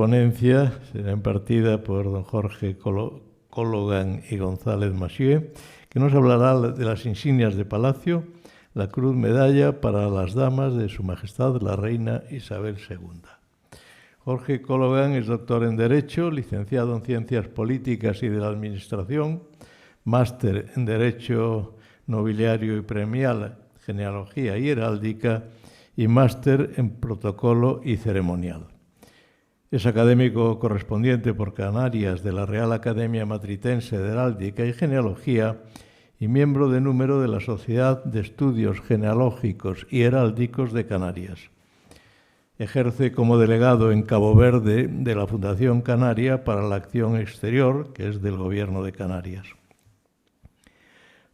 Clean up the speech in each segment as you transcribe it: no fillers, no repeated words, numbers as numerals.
Ponencia será impartida por don Jorge Cologan y González Massieu, que nos hablará de las insignias de Palacio, la Cruz Medalla para las damas de Su Majestad la Reina Isabel II. Jorge Cologan es doctor en Derecho, licenciado en Ciencias Políticas y de la Administración, máster en Derecho Nobiliario y Premial, Genealogía y Heráldica y máster en Protocolo y Ceremonial. Es académico correspondiente por Canarias de la Real Academia Matritense de Heráldica y Genealogía y miembro de número de la Sociedad de Estudios Genealógicos y Heráldicos de Canarias. Ejerce como delegado en Cabo Verde de la Fundación Canaria para la Acción Exterior, que es del Gobierno de Canarias.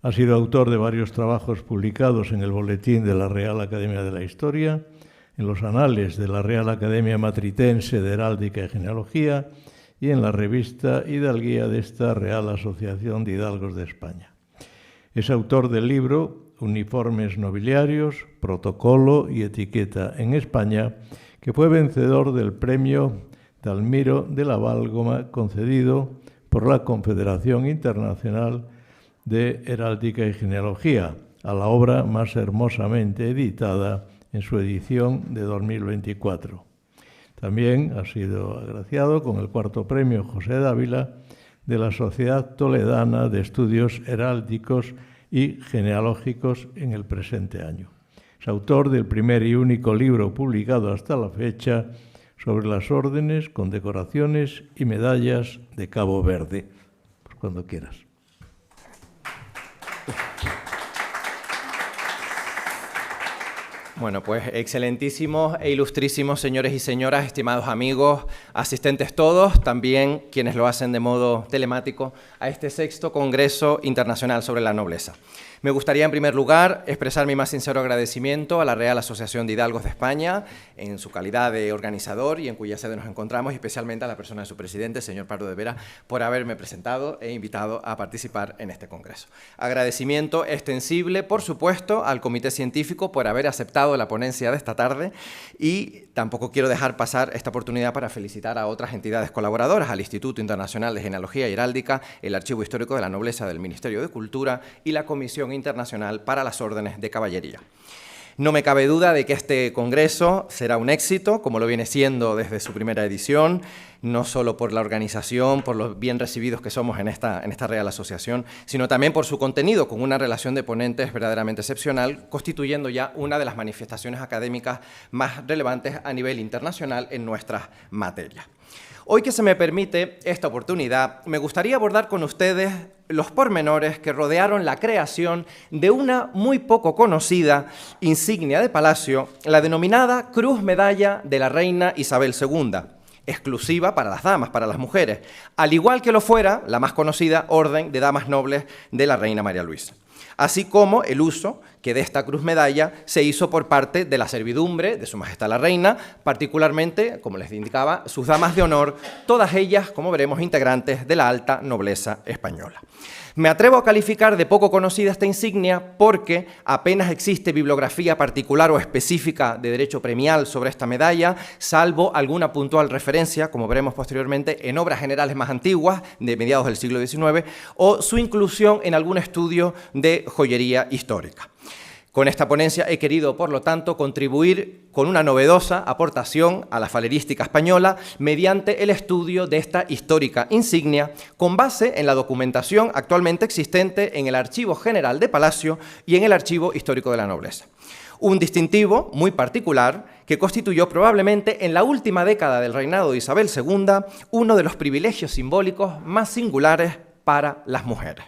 Ha sido autor de varios trabajos publicados en el Boletín de la Real Academia de la Historia, en los Anales de la Real Academia Matritense de Heráldica y Genealogía y en la revista Hidalguía de esta Real Asociación de Hidalgos de España. Es autor del libro Uniformes Nobiliarios, Protocolo y Etiqueta en España, que fue vencedor del Premio Dalmiro de la Válgoma concedido por la Confederación Internacional de Heráldica y Genealogía, a la obra más hermosamente editada en su edición de 2024. También ha sido agraciado con el cuarto premio José Dávila de la Sociedad Toledana de Estudios Heráldicos y Genealógicos en el presente año. Es autor del primer y único libro publicado hasta la fecha sobre las órdenes, condecoraciones y medallas de Cabo Verde. Pues cuando quieras. Bueno, pues excelentísimos e ilustrísimos señores y señoras, estimados amigos, asistentes todos, también quienes lo hacen de modo telemático a este 6º Congreso Internacional sobre la Nobleza. Me gustaría, en primer lugar, expresar mi más sincero agradecimiento a la Real Asociación de Hidalgos de España, en su calidad de organizador y en cuya sede nos encontramos, y especialmente a la persona de su presidente, señor Pardo de Vera, por haberme presentado e invitado a participar en este congreso. Agradecimiento extensible, por supuesto, al Comité Científico por haber aceptado la ponencia de esta tarde, y tampoco quiero dejar pasar esta oportunidad para felicitar a otras entidades colaboradoras, al Instituto Internacional de Genealogía y Heráldica, el Archivo Histórico de la Nobleza del Ministerio de Cultura y la Comisión Internacional para las Órdenes de Caballería. No me cabe duda de que este congreso será un éxito, como lo viene siendo desde su primera edición, no solo por la organización, por los bien recibidos que somos en esta Real Asociación, sino también por su contenido, con una relación de ponentes verdaderamente excepcional, constituyendo ya una de las manifestaciones académicas más relevantes a nivel internacional en nuestras materias. Hoy que se me permite esta oportunidad, me gustaría abordar con ustedes los pormenores que rodearon la creación de una muy poco conocida insignia de Palacio, la denominada Cruz Medalla de la Reina Isabel II, exclusiva para las damas, para las mujeres, al igual que lo fuera la más conocida Orden de Damas Nobles de la Reina María Luisa. Así como el uso que de esta cruz medalla se hizo por parte de la servidumbre de Su Majestad la Reina, particularmente, como les indicaba, sus damas de honor, todas ellas, como veremos, integrantes de la alta nobleza española. Me atrevo a calificar de poco conocida esta insignia porque apenas existe bibliografía particular o específica de derecho premial sobre esta medalla, salvo alguna puntual referencia, como veremos posteriormente, en obras generales más antiguas, de mediados del siglo XIX, o su inclusión en algún estudio de joyería histórica. Con esta ponencia he querido, por lo tanto, contribuir con una novedosa aportación a la falerística española mediante el estudio de esta histórica insignia con base en la documentación actualmente existente en el Archivo General de Palacio y en el Archivo Histórico de la Nobleza. Un distintivo muy particular que constituyó probablemente en la última década del reinado de Isabel II uno de los privilegios simbólicos más singulares para las mujeres.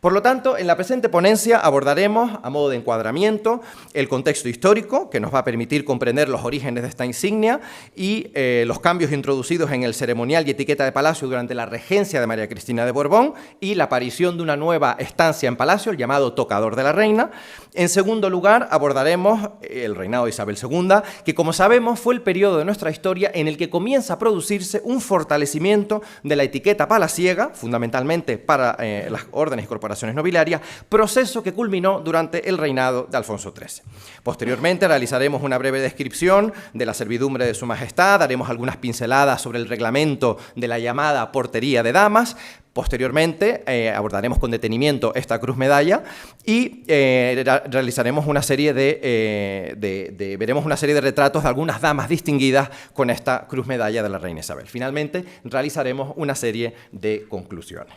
Por lo tanto, en la presente ponencia abordaremos, a modo de encuadramiento, el contexto histórico, que nos va a permitir comprender los orígenes de esta insignia y los cambios introducidos en el ceremonial y etiqueta de Palacio durante la regencia de María Cristina de Borbón y la aparición de una nueva estancia en Palacio, el llamado Tocador de la Reina. En segundo lugar, abordaremos el reinado de Isabel II, que, como sabemos, fue el periodo de nuestra historia en el que comienza a producirse un fortalecimiento de la etiqueta palaciega, fundamentalmente para las órdenes y corporaciones condecoraciones nobiliarias, proceso que culminó durante el reinado de Alfonso XIII. Posteriormente realizaremos una breve descripción de la servidumbre de Su Majestad, daremos algunas pinceladas sobre el reglamento de la llamada portería de damas. Posteriormente abordaremos con detenimiento esta cruz medalla y realizaremos una serie veremos una serie de retratos de algunas damas distinguidas con esta cruz medalla de la reina Isabel. Finalmente realizaremos una serie de conclusiones.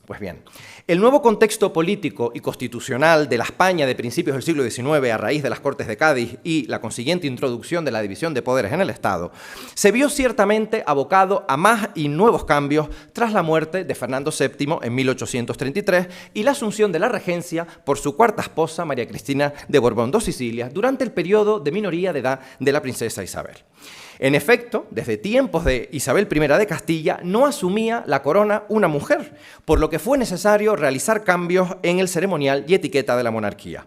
Pues bien, el nuevo contexto político y constitucional de la España de principios del siglo XIX a raíz de las Cortes de Cádiz y la consiguiente introducción de la división de poderes en el Estado, se vio ciertamente abocado a más y nuevos cambios tras la muerte de Fernando VII en 1833 y la asunción de la regencia por su cuarta esposa, María Cristina de Borbón dos Sicilias, durante el periodo de minoría de edad de la princesa Isabel. En efecto, desde tiempos de Isabel I de Castilla no asumía la corona una mujer, por lo que fue necesario realizar cambios en el ceremonial y etiqueta de la monarquía.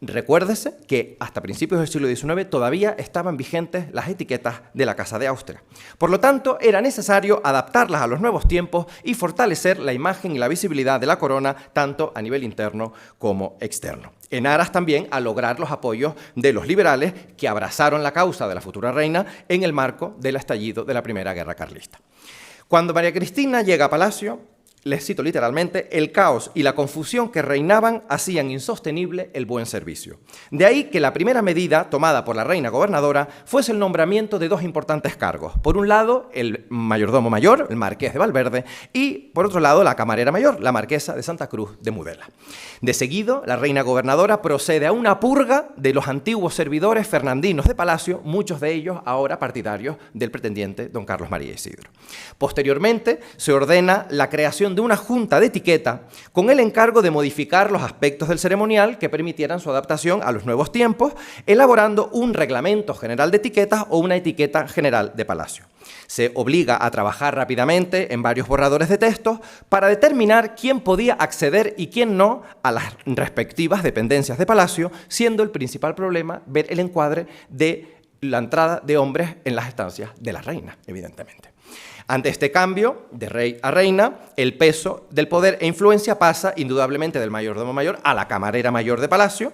Recuérdese que hasta principios del siglo XIX todavía estaban vigentes las etiquetas de la Casa de Austria. Por lo tanto, era necesario adaptarlas a los nuevos tiempos y fortalecer la imagen y la visibilidad de la corona, tanto a nivel interno como externo. En aras también a lograr los apoyos de los liberales que abrazaron la causa de la futura reina en el marco del estallido de la Primera Guerra Carlista. Cuando María Cristina llega a Palacio, les cito literalmente, el caos y la confusión que reinaban hacían insostenible el buen servicio. De ahí que la primera medida tomada por la reina gobernadora fuese el nombramiento de dos importantes cargos. Por un lado, el mayordomo mayor, el marqués de Valverde, y por otro lado, la camarera mayor, la marquesa de Santa Cruz de Mudela. De seguido, la reina gobernadora procede a una purga de los antiguos servidores fernandinos de Palacio, muchos de ellos ahora partidarios del pretendiente don Carlos María Isidro. Posteriormente, se ordena la creación de una junta de etiqueta con el encargo de modificar los aspectos del ceremonial que permitieran su adaptación a los nuevos tiempos, elaborando un reglamento general de etiquetas o una etiqueta general de Palacio. Se obliga a trabajar rápidamente en varios borradores de textos para determinar quién podía acceder y quién no a las respectivas dependencias de Palacio, siendo el principal problema ver el encuadre de la entrada de hombres en las estancias de la reina, evidentemente. Ante este cambio de rey a reina, el peso del poder e influencia pasa indudablemente del mayordomo mayor a la camarera mayor de Palacio,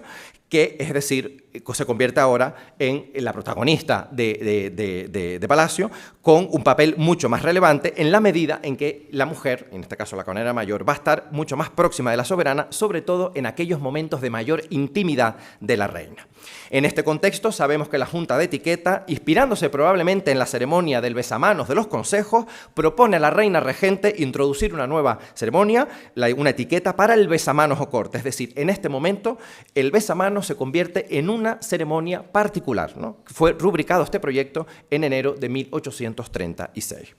que es decir, se convierte ahora en la protagonista de Palacio, con un papel mucho más relevante en la medida en que la mujer, en este caso la camarera mayor, va a estar mucho más próxima de la soberana, sobre todo en aquellos momentos de mayor intimidad de la reina. En este contexto sabemos que la Junta de Etiqueta, inspirándose probablemente en la ceremonia del besamanos de los consejos, propone a la reina regente introducir una nueva ceremonia, una etiqueta para el besamanos o corte. Es decir, en este momento el besamanos se convierte en una ceremonia particular, ¿no? Fue rubricado este proyecto en enero de 1836.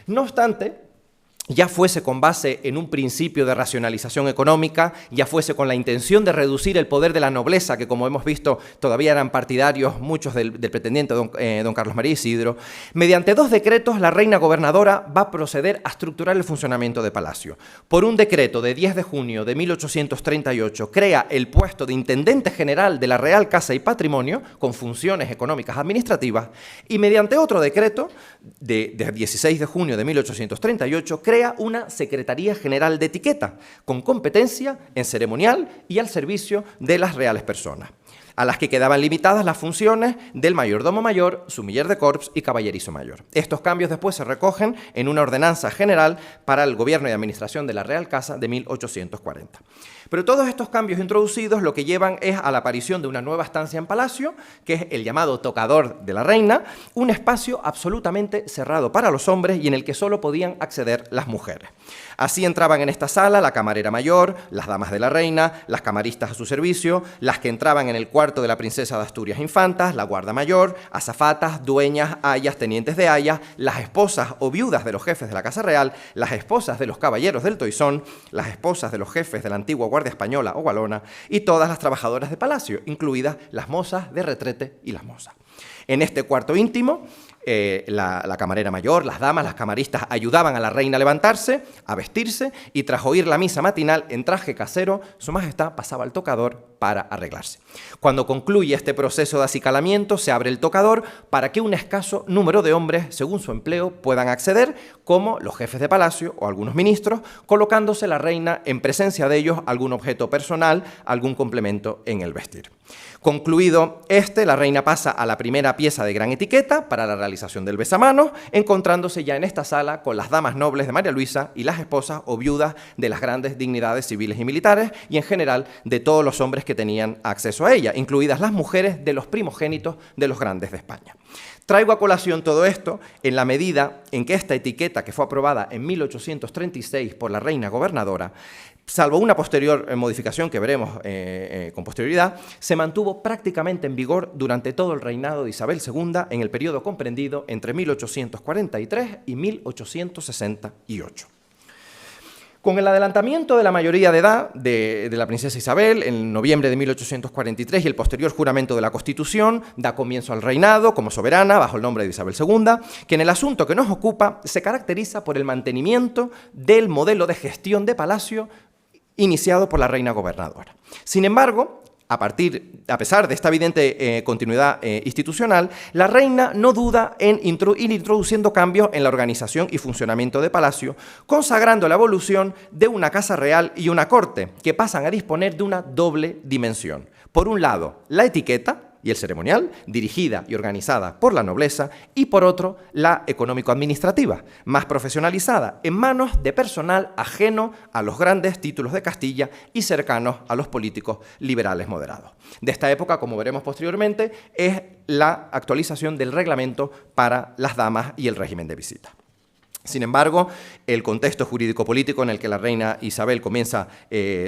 No obstante, ya fuese con base en un principio de racionalización económica, ya fuese con la intención de reducir el poder de la nobleza, que como hemos visto todavía eran partidarios muchos del pretendiente don Carlos María Isidro, mediante dos decretos la reina gobernadora va a proceder a estructurar el funcionamiento de Palacio. Por un decreto de 10 de junio de 1838 crea el puesto de Intendente General de la Real Casa y Patrimonio, con funciones económicas administrativas, y mediante otro decreto de 16 de junio de 1838 crea una Secretaría General de Etiqueta, con competencia en ceremonial y al servicio de las reales personas, a las que quedaban limitadas las funciones del mayordomo mayor, sumiller de corps y caballerizo mayor. Estos cambios después se recogen en una ordenanza general para el gobierno y administración de la Real Casa de 1840. Pero todos estos cambios introducidos lo que llevan es a la aparición de una nueva estancia en Palacio, que es el llamado tocador de la reina, un espacio absolutamente cerrado para los hombres y en el que solo podían acceder las mujeres. Así entraban en esta sala la camarera mayor, las damas de la reina, las camaristas a su servicio, las que entraban en el cuarto de la princesa de Asturias infantas, la guarda mayor, azafatas, dueñas, ayas, tenientes de ayas, las esposas o viudas de los jefes de la Casa Real, las esposas de los caballeros del Toisón, las esposas de los jefes de la antigua Guardia Española o Walona y todas las trabajadoras de Palacio, incluidas las mozas de retrete y las mozas. En este cuarto íntimo, la camarera mayor, las damas, las camaristas ayudaban a la reina a levantarse, a vestirse y tras oír la misa matinal en traje casero, su majestad pasaba al tocador para arreglarse. Cuando concluye este proceso de acicalamiento, se abre el tocador para que un escaso número de hombres, según su empleo, puedan acceder, como los jefes de palacio o algunos ministros, colocándose la reina en presencia de ellos algún objeto personal, algún complemento en el vestir. Concluido la reina pasa a la primera pieza de gran etiqueta para la realización del besamanos, encontrándose ya en esta sala con las damas nobles de María Luisa y las esposas o viudas de las grandes dignidades civiles y militares y en general de todos los hombres que tenían acceso a ella, incluidas las mujeres de los primogénitos de los grandes de España. Traigo a colación todo esto en la medida en que esta etiqueta, que fue aprobada en 1836 por la reina gobernadora, salvo una posterior modificación que veremos con posterioridad, se mantuvo prácticamente en vigor durante todo el reinado de Isabel II en el periodo comprendido entre 1843 y 1868. Con el adelantamiento de la mayoría de edad de la princesa Isabel, en noviembre de 1843 y el posterior juramento de la Constitución, da comienzo al reinado como soberana bajo el nombre de Isabel II, que en el asunto que nos ocupa se caracteriza por el mantenimiento del modelo de gestión de palacio iniciado por la reina gobernadora. Sin embargo, a pesar de esta evidente continuidad institucional, la reina no duda en ir introduciendo cambios en la organización y funcionamiento de palacio, consagrando la evolución de una casa real y una corte, que pasan a disponer de una doble dimensión. Por un lado, la etiqueta y el ceremonial, dirigida y organizada por la nobleza, y por otro, la económico-administrativa, más profesionalizada, en manos de personal ajeno a los grandes títulos de Castilla y cercanos a los políticos liberales moderados. De esta época, como veremos posteriormente, es la actualización del reglamento para las damas y el régimen de visita. Sin embargo, el contexto jurídico-político en el que la reina Isabel comienza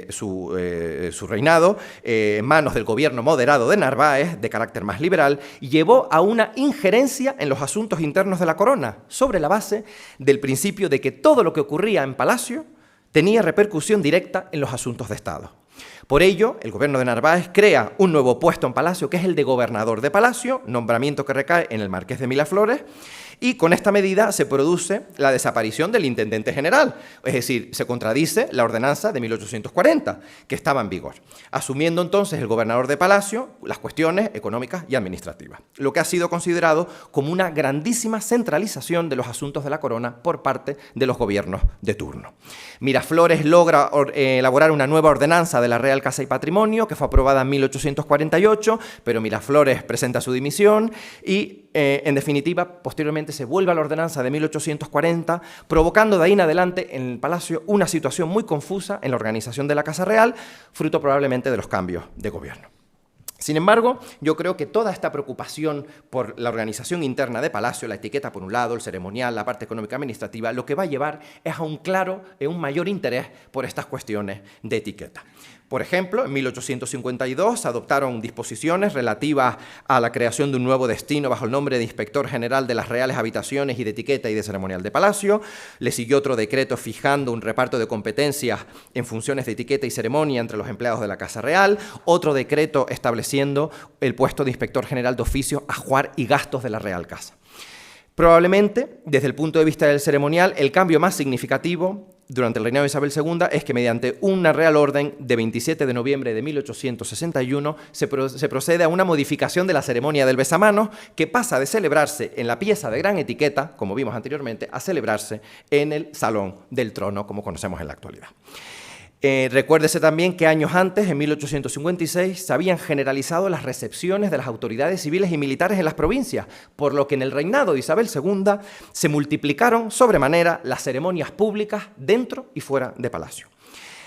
su reinado, en manos del gobierno moderado de Narváez, de carácter más liberal, llevó a una injerencia en los asuntos internos de la corona, sobre la base del principio de que todo lo que ocurría en palacio tenía repercusión directa en los asuntos de Estado. Por ello, el gobierno de Narváez crea un nuevo puesto en palacio, que es el de gobernador de palacio, nombramiento que recae en el marqués de Miraflores, y con esta medida se produce la desaparición del intendente general, es decir, se contradice la ordenanza de 1840, que estaba en vigor, asumiendo entonces el gobernador de palacio las cuestiones económicas y administrativas, lo que ha sido considerado como una grandísima centralización de los asuntos de la corona por parte de los gobiernos de turno. Miraflores logra elaborar una nueva ordenanza de la Real Casa y Patrimonio, que fue aprobada en 1848, pero Miraflores presenta su dimisión y, en definitiva, posteriormente se vuelve a la ordenanza de 1840, provocando de ahí en adelante en el palacio una situación muy confusa en la organización de la Casa Real, fruto probablemente de los cambios de gobierno. Sin embargo, yo creo que toda esta preocupación por la organización interna de palacio, la etiqueta por un lado, el ceremonial, la parte económica administrativa, lo que va a llevar es a un mayor interés por estas cuestiones de etiqueta. Por ejemplo, en 1852 se adoptaron disposiciones relativas a la creación de un nuevo destino bajo el nombre de Inspector General de las Reales Habitaciones y de Etiqueta y de Ceremonial de Palacio. Le siguió otro decreto fijando un reparto de competencias en funciones de etiqueta y ceremonia entre los empleados de la Casa Real. Otro decreto estableciendo el puesto de Inspector General de Oficios, Ajuar y Gastos de la Real Casa. Probablemente, desde el punto de vista del ceremonial, el cambio más significativo durante el reinado de Isabel II es que mediante una Real Orden de 27 de noviembre de 1861 se procede a una modificación de la ceremonia del besamanos, que pasa de celebrarse en la pieza de gran etiqueta, como vimos anteriormente, a celebrarse en el Salón del Trono, como conocemos en la actualidad. Recuérdese también que años antes, en 1856, se habían generalizado las recepciones de las autoridades civiles y militares en las provincias, por lo que en el reinado de Isabel II se multiplicaron sobremanera las ceremonias públicas dentro y fuera de palacio.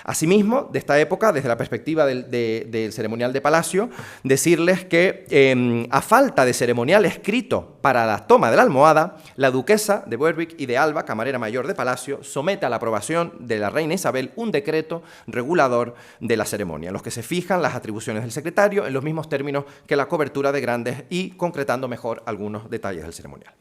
Asimismo, de esta época, desde la perspectiva del ceremonial de palacio, decirles que a falta de ceremonial escrito para la toma de la almohada, la duquesa de Berwick y de Alba, camarera mayor de palacio, somete a la aprobación de la reina Isabel un decreto regulador de la ceremonia, en los que se fijan las atribuciones del secretario en los mismos términos que la cobertura de grandes y concretando mejor algunos detalles del ceremonial.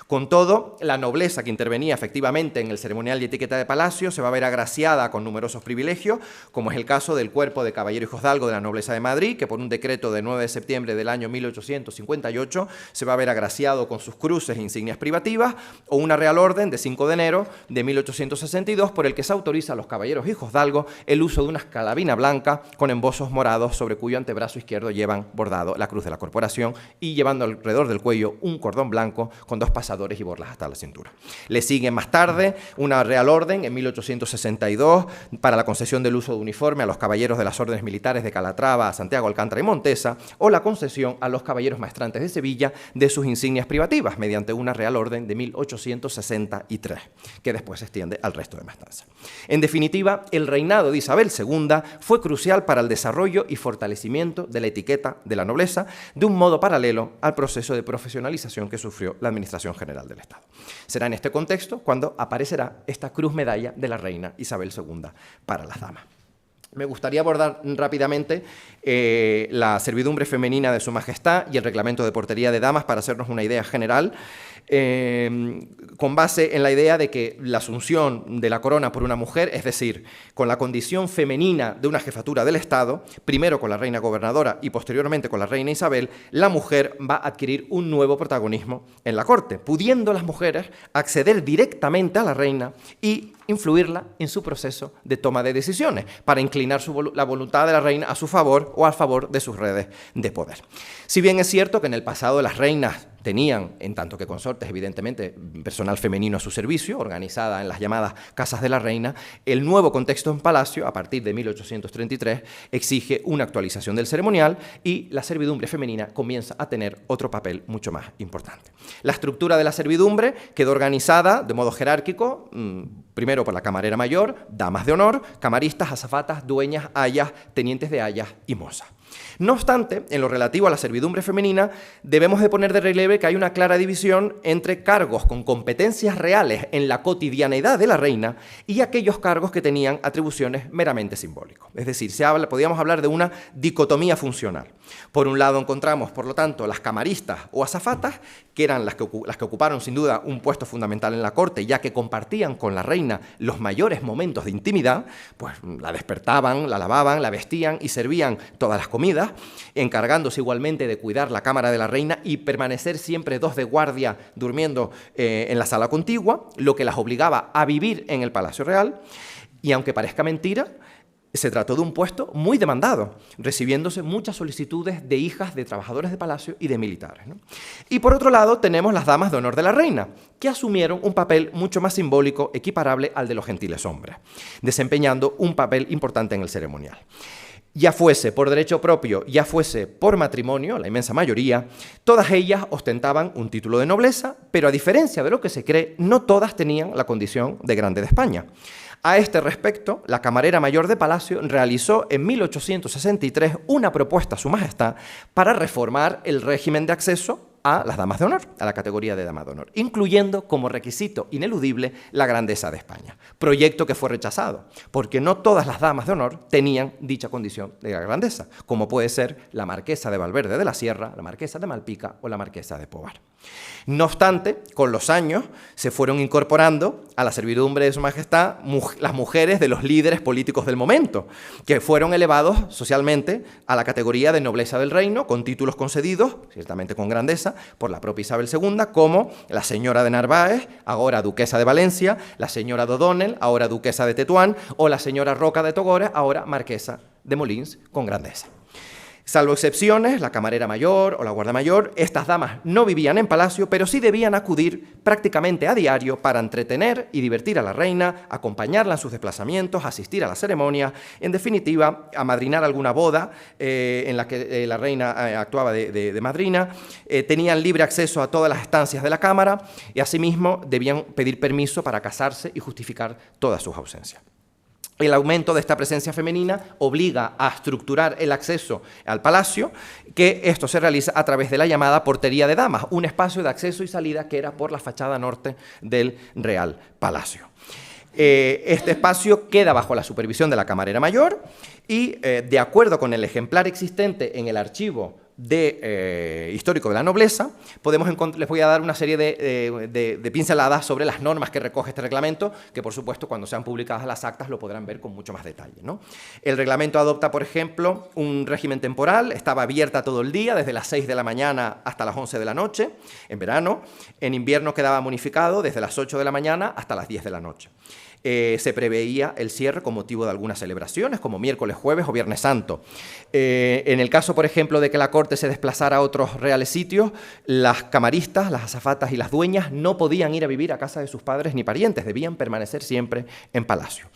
Con todo, la nobleza que intervenía efectivamente en el ceremonial y etiqueta de palacio se va a ver agraciada con numerosos privilegios privilegios, como es el caso del Cuerpo de Caballero y Hijosdalgo de la Nobleza de Madrid, que por un decreto de 9 de septiembre del año 1858 se va a ver agraciado con sus cruces e insignias privativas, o una Real Orden de 5 de enero de 1862 por el que se autoriza a los caballeros hijosdalgo el uso de una escalabina blanca con embozos morados sobre cuyo antebrazo izquierdo llevan bordado la cruz de la corporación y llevando alrededor del cuello un cordón blanco con 2 pasadores y borlas hasta la cintura. Le sigue más tarde una Real Orden en 1862 para la concesión del uso de uniforme a los caballeros de las órdenes militares de Calatrava, Santiago, Alcántara y Montesa, o la concesión a los caballeros maestrantes de Sevilla de sus insignias privativas mediante una Real Orden de 1863, que después se extiende al resto de maestranza. En definitiva, el reinado de Isabel II fue crucial para el desarrollo y fortalecimiento de la etiqueta de la nobleza de un modo paralelo al proceso de profesionalización que sufrió la Administración General del Estado. Será en este contexto cuando aparecerá esta cruz medalla de la reina Isabel II para las damas. Me gustaría abordar rápidamente la servidumbre femenina de Su Majestad y el reglamento de portería de damas para hacernos una idea general, con base en la idea de que la asunción de la corona por una mujer, es decir, con la condición femenina de una jefatura del Estado, primero con la reina gobernadora y posteriormente con la reina Isabel, la mujer va a adquirir un nuevo protagonismo en la corte, pudiendo las mujeres acceder directamente a la reina y influirla en su proceso de toma de decisiones, para inclinar la voluntad de la reina a su favor o a favor de sus redes de poder. Si bien es cierto que en el pasado las reinas tenían, en tanto que consortes, evidentemente, personal femenino a su servicio, organizada en las llamadas Casas de la Reina, el nuevo contexto en Palacio, a partir de 1833, exige una actualización del ceremonial y la servidumbre femenina comienza a tener otro papel mucho más importante. La estructura de la servidumbre quedó organizada de modo jerárquico, primero por la camarera mayor, damas de honor, camaristas, azafatas, dueñas, ayas, tenientes de ayas y mozas. No obstante, en lo relativo a la servidumbre femenina, debemos de poner de relieve que hay una clara división entre cargos con competencias reales en la cotidianeidad de la reina y aquellos cargos que tenían atribuciones meramente simbólicas. Es decir, podríamos hablar de una dicotomía funcional. Por un lado encontramos, por lo tanto, las camaristas o azafatas, que eran las que ocuparon sin duda un puesto fundamental en la corte, ya que compartían con la reina los mayores momentos de intimidad, pues la despertaban, la lavaban, la vestían y servían todas las comidas, encargándose igualmente de cuidar la cámara de la reina y permanecer siempre 2 de guardia durmiendo en la sala contigua, lo que las obligaba a vivir en el Palacio Real. Y aunque parezca mentira, se trató de un puesto muy demandado, recibiéndose muchas solicitudes de hijas de trabajadores de palacio y de militares, ¿no? Y por otro lado tenemos las damas de honor de la reina, que asumieron un papel mucho más simbólico, equiparable al de los gentiles hombres, desempeñando un papel importante en el ceremonial. Ya fuese por derecho propio, ya fuese por matrimonio, la inmensa mayoría, todas ellas ostentaban un título de nobleza, pero a diferencia de lo que se cree, no todas tenían la condición de grande de España. A este respecto, la camarera mayor de Palacio realizó en 1863 una propuesta a Su Majestad para reformar el régimen de acceso a las damas de honor, a la categoría de dama de honor, incluyendo como requisito ineludible la grandeza de España. Proyecto que fue rechazado, porque no todas las damas de honor tenían dicha condición de grandeza, como puede ser la marquesa de Valverde de la Sierra, la marquesa de Malpica o la marquesa de Pobar. No obstante, con los años se fueron incorporando a la servidumbre de Su Majestad las mujeres de los líderes políticos del momento, que fueron elevados socialmente a la categoría de nobleza del reino, con títulos concedidos, ciertamente con grandeza, por la propia Isabel II, como la señora de Narváez, ahora duquesa de Valencia, la señora de O'Donnell, ahora duquesa de Tetuán, o la señora Roca de Togores, ahora marquesa de Molins, con grandeza. Salvo excepciones, la camarera mayor o la guarda mayor, estas damas no vivían en palacio, pero sí debían acudir prácticamente a diario para entretener y divertir a la reina, acompañarla en sus desplazamientos, asistir a la ceremonia, en definitiva, amadrinar alguna boda en la que la reina actuaba de madrina, tenían libre acceso a todas las estancias de la cámara y asimismo debían pedir permiso para casarse y justificar todas sus ausencias. El aumento de esta presencia femenina obliga a estructurar el acceso al palacio, que esto se realiza a través de la llamada portería de damas, un espacio de acceso y salida que era por la fachada norte del Real Palacio. Este espacio queda bajo la supervisión de la camarera mayor y, de acuerdo con el ejemplar existente en el archivo histórico de la nobleza, les voy a dar una serie de pinceladas sobre las normas que recoge este reglamento, que por supuesto cuando sean publicadas las actas lo podrán ver con mucho más detalle, ¿no? El reglamento adopta, por ejemplo, un régimen temporal, estaba abierta todo el día, desde las 6 de la mañana hasta las 11 de la noche, en verano. En invierno quedaba bonificado desde las 8 de la mañana hasta las 10 de la noche. Se preveía el cierre con motivo de algunas celebraciones, como miércoles, jueves o viernes santo. En el caso, por ejemplo, de que la corte se desplazara a otros reales sitios, las camaristas, las azafatas y las dueñas no podían ir a vivir a casa de sus padres ni parientes, debían permanecer siempre en palacio.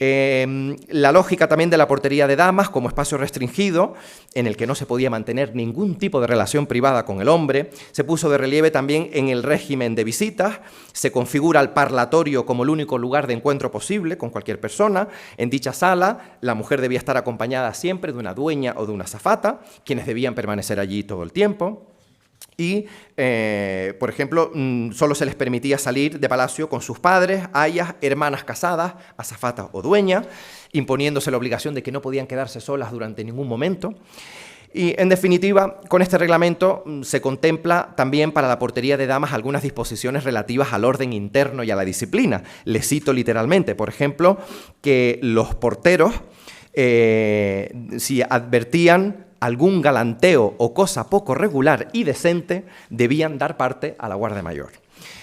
La lógica también de la portería de damas como espacio restringido, en el que no se podía mantener ningún tipo de relación privada con el hombre, se puso de relieve también en el régimen de visitas, se configura el parlatorio como el único lugar de encuentro posible con cualquier persona. En dicha sala, la mujer debía estar acompañada siempre de una dueña o de una azafata, quienes debían permanecer allí todo el tiempo. Y, por ejemplo, solo se les permitía salir de palacio con sus padres, ayas, hermanas casadas, azafatas o dueñas, imponiéndose la obligación de que no podían quedarse solas durante ningún momento. Y, en definitiva, con este reglamento se contempla también para la portería de damas algunas disposiciones relativas al orden interno y a la disciplina. Les cito literalmente, por ejemplo, que los porteros, si advertían algún galanteo o cosa poco regular y decente, debían dar parte a la Guardia Mayor.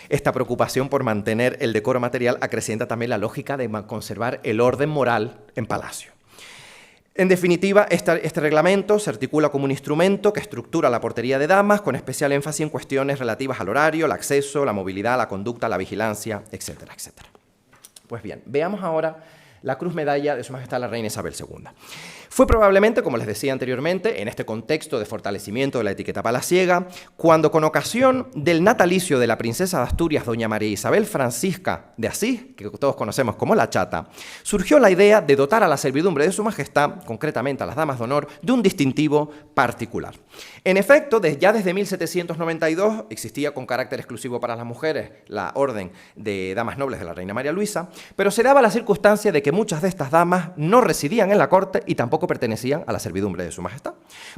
Esta preocupación por mantener el decoro material acrecienta también la lógica de conservar el orden moral en palacio. En definitiva, este reglamento se articula como un instrumento que estructura la portería de damas, con especial énfasis en cuestiones relativas al horario, el acceso, la movilidad, la conducta, la vigilancia, etcétera, etcétera. Pues bien, veamos ahora la cruz medalla de Su Majestad la Reina Isabel II. Fue probablemente, como les decía anteriormente, en este contexto de fortalecimiento de la etiqueta palaciega, cuando con ocasión del natalicio de la princesa de Asturias, doña María Isabel Francisca de Asís, que todos conocemos como la Chata, surgió la idea de dotar a la servidumbre de Su Majestad, concretamente a las damas de honor, de un distintivo particular. En efecto, ya desde 1792 existía con carácter exclusivo para las mujeres la Orden de Damas Nobles de la Reina María Luisa, pero se daba la circunstancia de que muchas de estas damas no residían en la corte y tampoco pertenecían a la servidumbre de Su Majestad,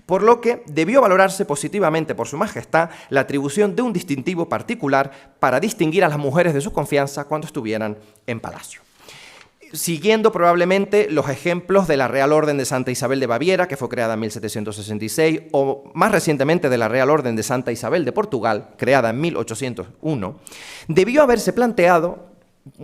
por lo que debió valorarse positivamente por Su Majestad la atribución de un distintivo particular para distinguir a las mujeres de su confianza cuando estuvieran en palacio. Siguiendo probablemente los ejemplos de la Real Orden de Santa Isabel de Baviera, que fue creada en 1766, o más recientemente de la Real Orden de Santa Isabel de Portugal, creada en 1801, debió haberse planteado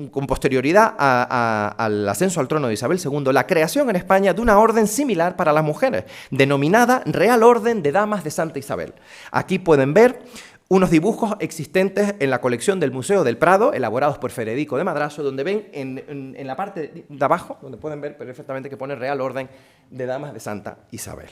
con posterioridad al ascenso al trono de Isabel II, la creación en España de una orden similar para las mujeres, denominada Real Orden de Damas de Santa Isabel. Aquí pueden ver unos dibujos existentes en la colección del Museo del Prado, elaborados por Federico de Madrazo, donde ven en la parte de abajo, donde pueden ver perfectamente que pone Real Orden de Damas de Santa Isabel.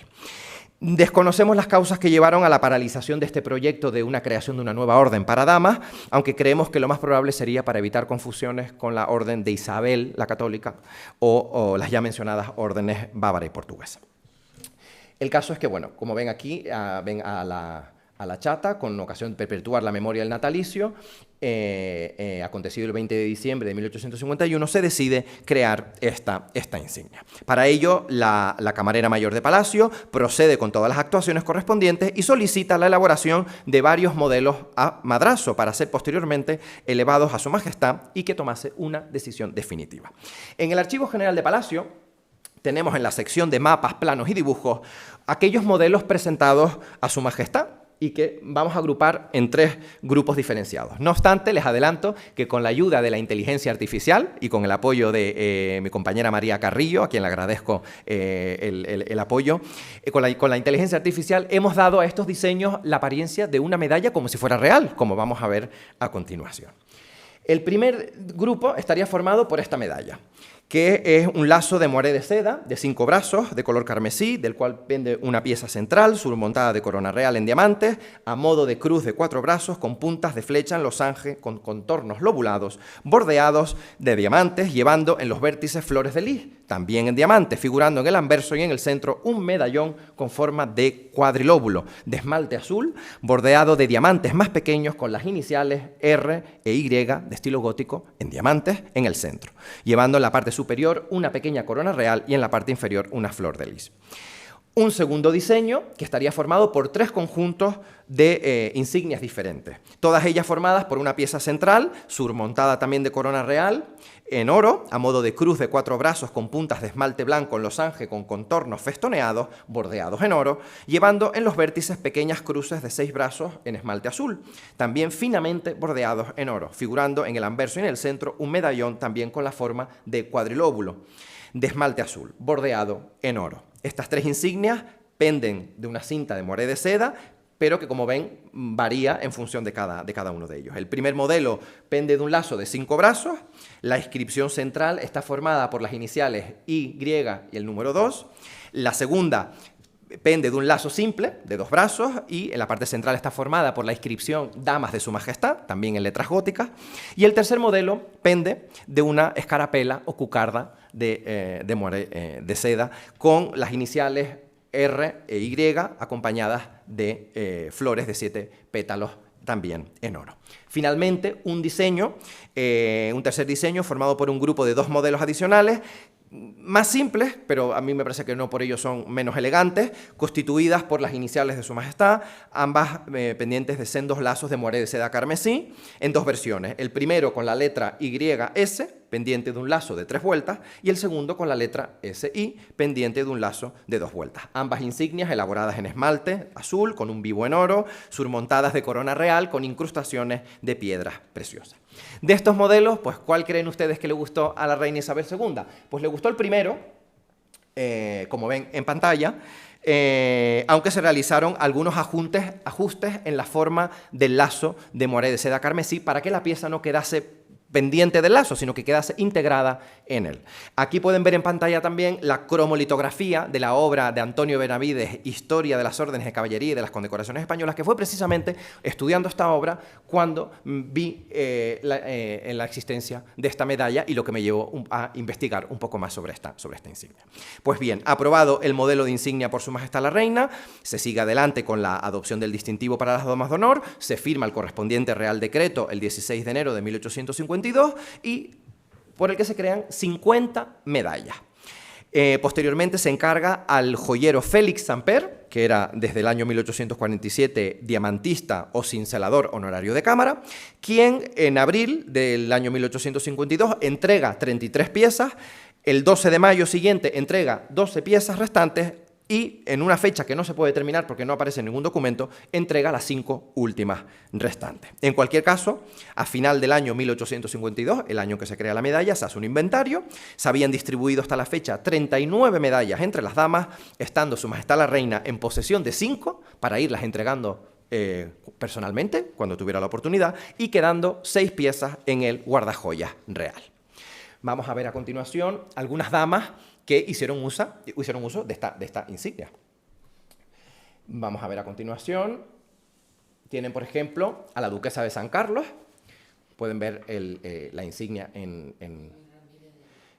Desconocemos las causas que llevaron a la paralización de este proyecto de una creación de una nueva orden para damas, aunque creemos que lo más probable sería para evitar confusiones con la orden de Isabel la Católica o las ya mencionadas órdenes bávara y portuguesa. El caso es que, bueno, como ven aquí, ven a la Chata, con ocasión de perpetuar la memoria del natalicio, acontecido el 20 de diciembre de 1851, se decide crear esta insignia. Para ello, la camarera mayor de Palacio procede con todas las actuaciones correspondientes y solicita la elaboración de varios modelos a Madrazo para ser posteriormente elevados a Su Majestad y que tomase una decisión definitiva. En el Archivo General de Palacio tenemos en la sección de mapas, planos y dibujos aquellos modelos presentados a Su Majestad, y que vamos a agrupar en 3 grupos diferenciados. No obstante, les adelanto que con la ayuda de la inteligencia artificial y con el apoyo de mi compañera María Carrillo, a quien le agradezco el apoyo, con la inteligencia artificial hemos dado a estos diseños la apariencia de una medalla como si fuera real, como vamos a ver a continuación. El primer grupo estaría formado por esta medalla, que es un lazo de moiré de seda de 5 brazos de color carmesí, del cual pende una pieza central surmontada de corona real en diamantes, a modo de cruz de 4 brazos con puntas de flecha en losange con contornos lobulados, bordeados de diamantes, llevando en los vértices flores de lis, también en diamantes, figurando en el anverso y en el centro un medallón con forma de cuadrilóbulo, de esmalte azul, bordeado de diamantes más pequeños con las iniciales R e Y de estilo gótico en diamantes en el centro, llevando en la parte superior una pequeña corona real y en la parte inferior una flor de lis. Un segundo diseño que estaría formado por 3 conjuntos de insignias diferentes, todas ellas formadas por una pieza central, surmontada también de corona real, en oro, a modo de cruz de 4 brazos con puntas de esmalte blanco en losange con contornos festoneados, bordeados en oro, llevando en los vértices pequeñas cruces de 6 brazos en esmalte azul, también finamente bordeados en oro, figurando en el anverso y en el centro un medallón también con la forma de cuadrilóbulo, de esmalte azul, bordeado en oro. Estas 3 insignias penden de una cinta de moré de seda, pero que, como ven, varía en función de cada uno de ellos. El primer modelo pende de un lazo de 5 brazos, la inscripción central está formada por las iniciales Y y el número 2, la segunda pende de un lazo simple de 2 brazos y en la parte central está formada por la inscripción Damas de su Majestad, también en letras góticas, y el tercer modelo pende de una escarapela o cucarda de moré de seda con las iniciales R e Y acompañadas de flores de 7 pétalos también en oro. Finalmente, un tercer diseño formado por un grupo de 2 modelos adicionales más simples, pero a mí me parece que no por ello son menos elegantes, constituidas por las iniciales de Su Majestad, ambas pendientes de sendos lazos de moré de seda carmesí, en 2 versiones. El primero con la letra YS, pendiente de un lazo de 3 vueltas, y el segundo con la letra SI, pendiente de un lazo de 2 vueltas. Ambas insignias elaboradas en esmalte azul, con un vivo en oro, surmontadas de corona real, con incrustaciones de piedras preciosas. De estos modelos, pues, ¿cuál creen ustedes que le gustó a la reina Isabel II? Pues le gustó el primero, como ven en pantalla, aunque se realizaron algunos ajustes en la forma del lazo de moré de seda carmesí para que la pieza no quedase pendiente del lazo, sino que quedase integrada en él. Aquí pueden ver en pantalla también la cromolitografía de la obra de Antonio Benavides, Historia de las órdenes de caballería y de las condecoraciones españolas, que fue precisamente estudiando esta obra cuando vi en la existencia de esta medalla y lo que me llevó a investigar un poco más sobre esta insignia. Pues bien, aprobado el modelo de insignia por Su Majestad la Reina, se sigue adelante con la adopción del distintivo para las damas de honor, se firma el correspondiente Real Decreto el 16 de enero de 1852 y por el que se crean 50 medallas. Posteriormente se encarga al joyero Félix Samper, que era desde el año 1847 diamantista o cincelador honorario de cámara, quien en abril del año 1852 entrega 33 piezas, el 12 de mayo siguiente entrega 12 piezas restantes y en una fecha que no se puede determinar porque no aparece en ningún documento, entrega las 5 últimas restantes. En cualquier caso, a final del año 1852, el año en que se crea la medalla, se hace un inventario, se habían distribuido hasta la fecha 39 medallas entre las damas, estando Su Majestad la Reina en posesión de 5 para irlas entregando personalmente, cuando tuviera la oportunidad, y quedando 6 piezas en el guardajoyas real. Vamos a ver a continuación algunas damas que hicieron uso de esta insignia. Vamos a ver a continuación. Tienen, por ejemplo, a la duquesa de San Carlos. Pueden ver la insignia en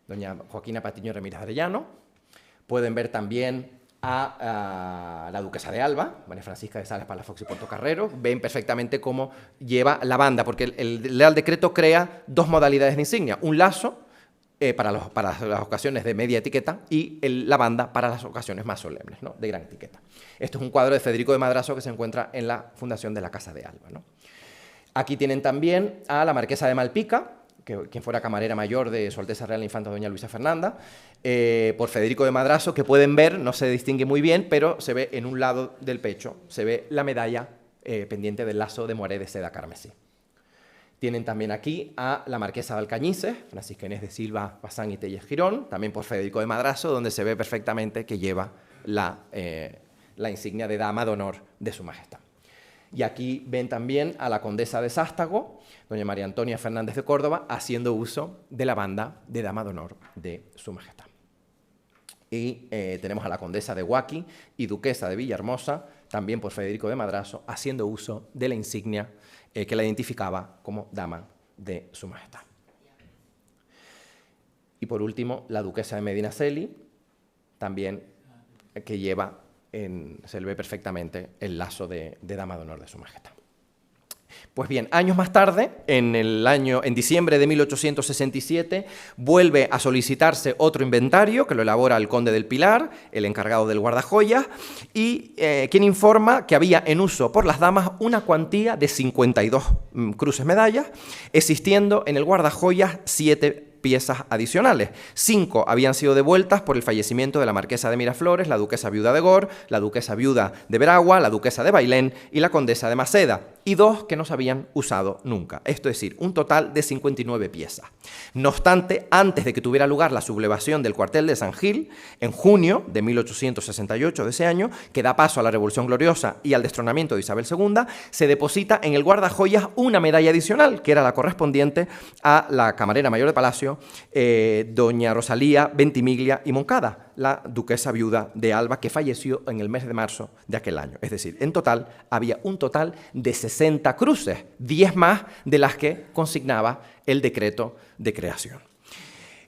doña Joaquina Patiño Ramírez Arellano. Pueden ver también a la duquesa de Alba, María Francisca de Sales Palafox y Portocarrero. Ven perfectamente cómo lleva la banda, porque el Real Decreto crea 2 modalidades de insignia. Un lazo, para las ocasiones de media etiqueta, y la banda para las ocasiones más solemnes, ¿no?, de gran etiqueta. Esto es un cuadro de Federico de Madrazo que se encuentra en la fundación de la Casa de Alba, ¿no? Aquí tienen también a la marquesa de Malpica, quien fuera camarera mayor de Su Alteza Real la Infanta doña Luisa Fernanda, por Federico de Madrazo, que pueden ver, no se distingue muy bien, pero se ve en un lado del pecho, se ve la medalla pendiente del lazo de moré de seda carmesí. Tienen también aquí a la marquesa de Alcañices, Francisca Inés de Silva Bazán y Telles Girón, también por Federico de Madrazo, donde se ve perfectamente que lleva la insignia de dama de honor de Su Majestad. Y aquí ven también a la condesa de Sástago, doña María Antonia Fernández de Córdoba, haciendo uso de la banda de dama de honor de Su Majestad. Y tenemos a la condesa de Huaki y duquesa de Villahermosa, también por Federico de Madrazo, haciendo uso de la insignia que la identificaba como dama de Su Majestad. Y por último, la duquesa de Medinaceli, también que lleva, se le ve perfectamente el lazo de dama de honor de Su Majestad. Pues bien, años más tarde, en diciembre de 1867, vuelve a solicitarse otro inventario que lo elabora el conde del Pilar, el encargado del guardajoyas, y quien informa que había en uso por las damas una cuantía de 52 cruces medallas, existiendo en el guardajoyas 7 piezas adicionales. 5 habían sido devueltas por el fallecimiento de la marquesa de Miraflores, la duquesa viuda de Gor, la duquesa viuda de Veragua, la duquesa de Bailén y la condesa de Maceda, y 2 que no se habían usado nunca, esto es decir, un total de 59 piezas. No obstante, antes de que tuviera lugar la sublevación del cuartel de San Gil, en junio de 1868 de ese año, que da paso a la Revolución Gloriosa y al destronamiento de Isabel II, se deposita en el guardajoyas una medalla adicional, que era la correspondiente a la camarera mayor de Palacio, doña Rosalía Ventimiglia y Moncada, la duquesa viuda de Alba, que falleció en el mes de marzo de aquel año. Es decir, en total había un total de 60 cruces, 10 más de las que consignaba el decreto de creación.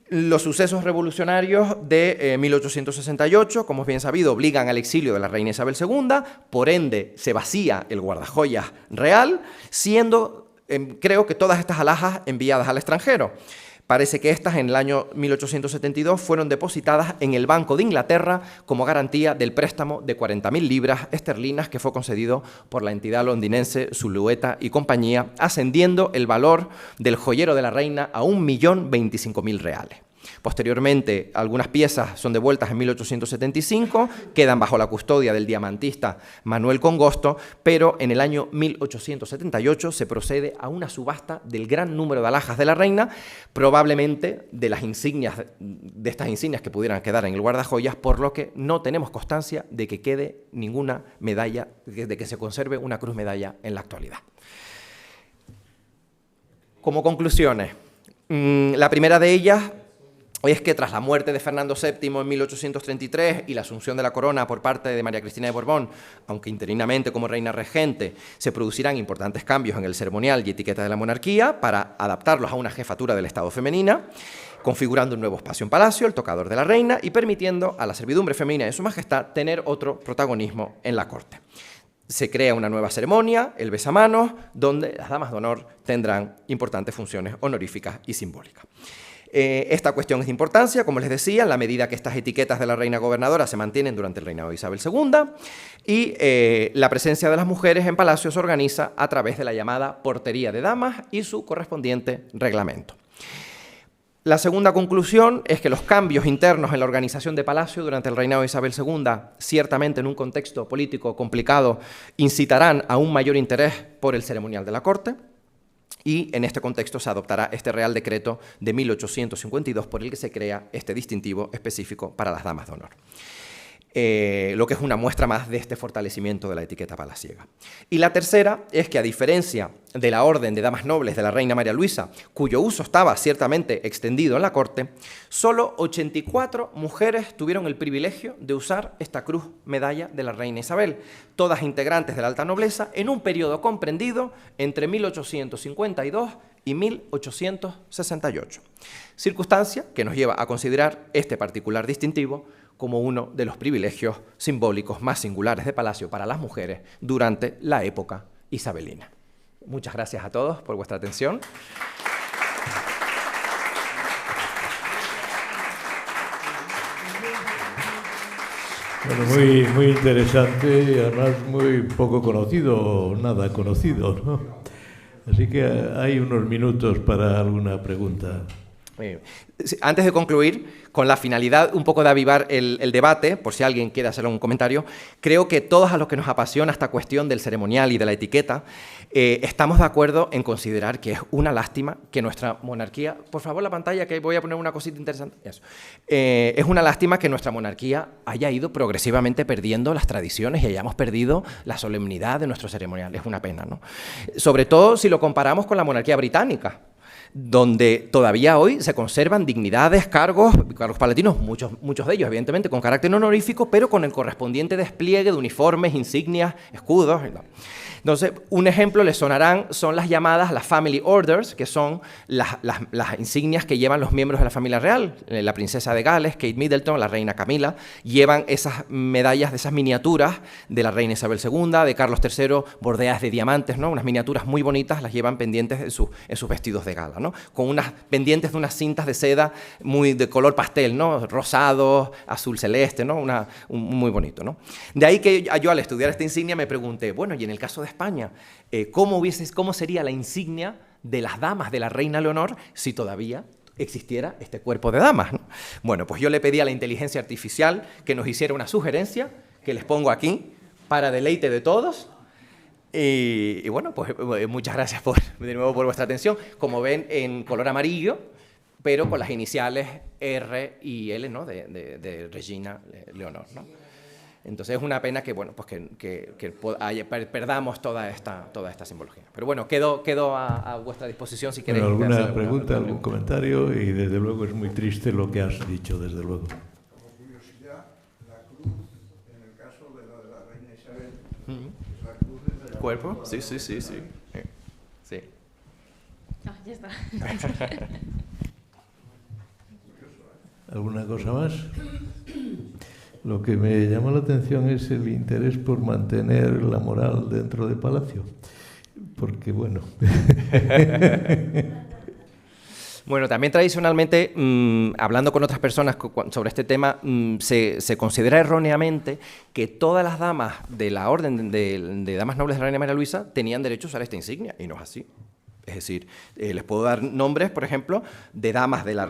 Los sucesos revolucionarios de 1868, como es bien sabido, obligan al exilio de la reina Isabel II, por ende se vacía el guardajoyas real, siendo, creo que todas estas alhajas enviadas al extranjero. Parece que estas en el año 1872 fueron depositadas en el Banco de Inglaterra como garantía del préstamo de 40.000 libras esterlinas que fue concedido por la entidad londinense Zulueta y compañía, ascendiendo el valor del joyero de la reina a 1.025.000 reales. Posteriormente, algunas piezas son devueltas en 1875, quedan bajo la custodia del diamantista Manuel Congosto, pero en el año 1878 se procede a una subasta del gran número de alhajas de la reina, probablemente de estas insignias que pudieran quedar en el guardajoyas, por lo que no tenemos constancia de que quede ninguna medalla, de que se conserve una cruz medalla en la actualidad. Como conclusiones, la primera de ellas es que tras la muerte de Fernando VII en 1833 y la asunción de la corona por parte de María Cristina de Borbón, aunque interinamente como reina regente, se producirán importantes cambios en el ceremonial y etiqueta de la monarquía para adaptarlos a una jefatura del Estado femenina, configurando un nuevo espacio en palacio, el tocador de la reina, y permitiendo a la servidumbre femenina de su majestad tener otro protagonismo en la corte. Se crea una nueva ceremonia, el besamanos, donde las damas de honor tendrán importantes funciones honoríficas y simbólicas. Esta cuestión es de importancia, como les decía, en la medida que estas etiquetas de la reina gobernadora se mantienen durante el reinado de Isabel II y la presencia de las mujeres en palacio se organiza a través de la llamada portería de damas y su correspondiente reglamento. La segunda conclusión es que los cambios internos en la organización de palacio durante el reinado de Isabel II, ciertamente en un contexto político complicado, incitarán a un mayor interés por el ceremonial de la corte. Y en este contexto se adoptará este Real Decreto de 1852 por el que se crea este distintivo específico para las damas de honor. Lo que es una muestra más de este fortalecimiento de la etiqueta palaciega. Y la tercera es que, a diferencia de la Orden de Damas Nobles de la reina María Luisa, cuyo uso estaba ciertamente extendido en la corte, solo 84 mujeres tuvieron el privilegio de usar esta cruz medalla de la reina Isabel, todas integrantes de la alta nobleza, en un periodo comprendido entre 1852 y 1868. Circunstancia que nos lleva a considerar este particular distintivo como uno de los privilegios simbólicos más singulares de palacio para las mujeres durante la época isabelina. Muchas gracias a todos por vuestra atención. Bueno, muy interesante y además muy poco conocido o nada conocido, ¿no? Así que hay unos minutos para alguna pregunta. Antes de concluir, con la finalidad un poco de avivar el debate, por si alguien quiere hacer un comentario, creo que todos a los que nos apasiona esta cuestión del ceremonial y de la etiqueta, estamos de acuerdo en considerar que es una lástima que nuestra monarquía... Por favor, la pantalla, que voy a poner una cosita interesante. Eso. Es una lástima que nuestra monarquía haya ido progresivamente perdiendo las tradiciones y hayamos perdido la solemnidad de nuestro ceremonial. Es una pena, ¿no? Sobre todo si lo comparamos con la monarquía británica. donde todavía hoy se conservan dignidades, cargos palatinos, muchos de ellos, evidentemente, con carácter honorífico, pero con el correspondiente despliegue de uniformes, insignias, escudos. Entonces, un ejemplo les sonarán, son las llamadas las Family Orders, que son las insignias que llevan los miembros de la familia real. La princesa de Gales, Kate Middleton, la reina Camila, llevan esas medallas de esas miniaturas de la reina Isabel II, de Carlos III, bordeadas de diamantes, ¿no? Unas miniaturas muy bonitas, las llevan pendientes en sus vestidos de gala, ¿no? Con unas pendientes de unas cintas de seda muy de color pastel, ¿no? Rosado, azul celeste, ¿no? Muy bonito, ¿no? De ahí que yo al estudiar esta insignia me pregunté, bueno, y en el caso de España, ¿cómo sería la insignia de las damas de la reina Leonor si todavía existiera este cuerpo de damas, ¿no? Bueno, pues yo le pedí a la inteligencia artificial que nos hiciera una sugerencia, que les pongo aquí, para deleite de todos. Y bueno, pues muchas gracias de nuevo por vuestra atención. Como ven, en color amarillo, pero con las iniciales R y L, ¿no? de Regina Leonor, ¿no? Entonces es una pena que, bueno, pues que perdamos toda esta simbología. Pero bueno, quedo a vuestra disposición si queréis. Bueno, ¿alguna pregunta, algún comentario? Y desde luego es muy triste lo que has dicho, desde luego. Como curiosidad, la cruz, en el caso de la reina Isabel, es la cruz de la ¿Cuerpo? Sí. Sí. Ah, ya está. ¿Alguna cosa más? Lo que me llama la atención es el interés por mantener la moral dentro del palacio, porque bueno... Bueno, también tradicionalmente, hablando con otras personas sobre este tema, se considera erróneamente que todas las damas de la orden de damas nobles de la reina María Luisa tenían derecho a usar esta insignia, y no es así. Es decir, les puedo dar nombres, por ejemplo, de damas de la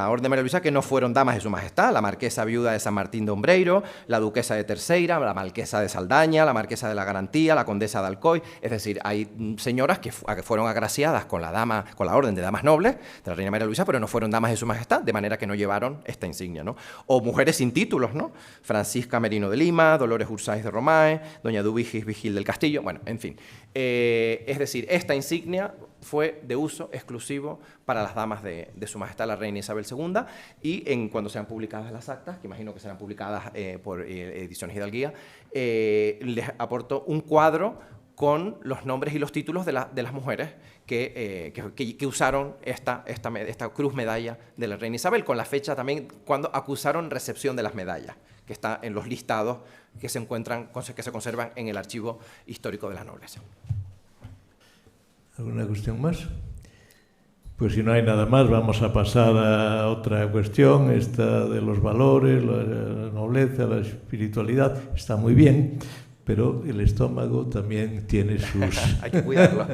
Orden de María Luisa que no fueron damas de su majestad: la marquesa viuda de San Martín de Ombreiro, la duquesa de Terceira, la marquesa de Saldaña, la marquesa de la Garantía, la condesa de Alcoy. Es decir, hay señoras que fueron agraciadas con la Orden de Damas Nobles de la reina María Luisa, pero no fueron damas de su majestad, de manera que no llevaron esta insignia, ¿no? O mujeres sin títulos, ¿no? Francisca Merino de Lima, Dolores Ursáiz de Romae, doña Dubigis Vigil del Castillo, bueno, en fin. Es decir, esta insignia fue de uso exclusivo para las damas de su majestad la reina Isabel II, y cuando sean publicadas las actas, que imagino que serán publicadas por Ediciones Hidalguía, les aporto un cuadro con los nombres y los títulos de las mujeres que usaron esta cruz medalla de la reina Isabel, con la fecha también cuando acusaron recepción de las medallas, que está en los listados que se conservan en el archivo histórico de la nobleza. ¿Alguna cuestión más? Pues si no hay nada más, vamos a pasar a otra cuestión, esta de los valores, la nobleza, la espiritualidad. Está muy bien, pero el estómago también tiene sus... Hay que cuidarlo.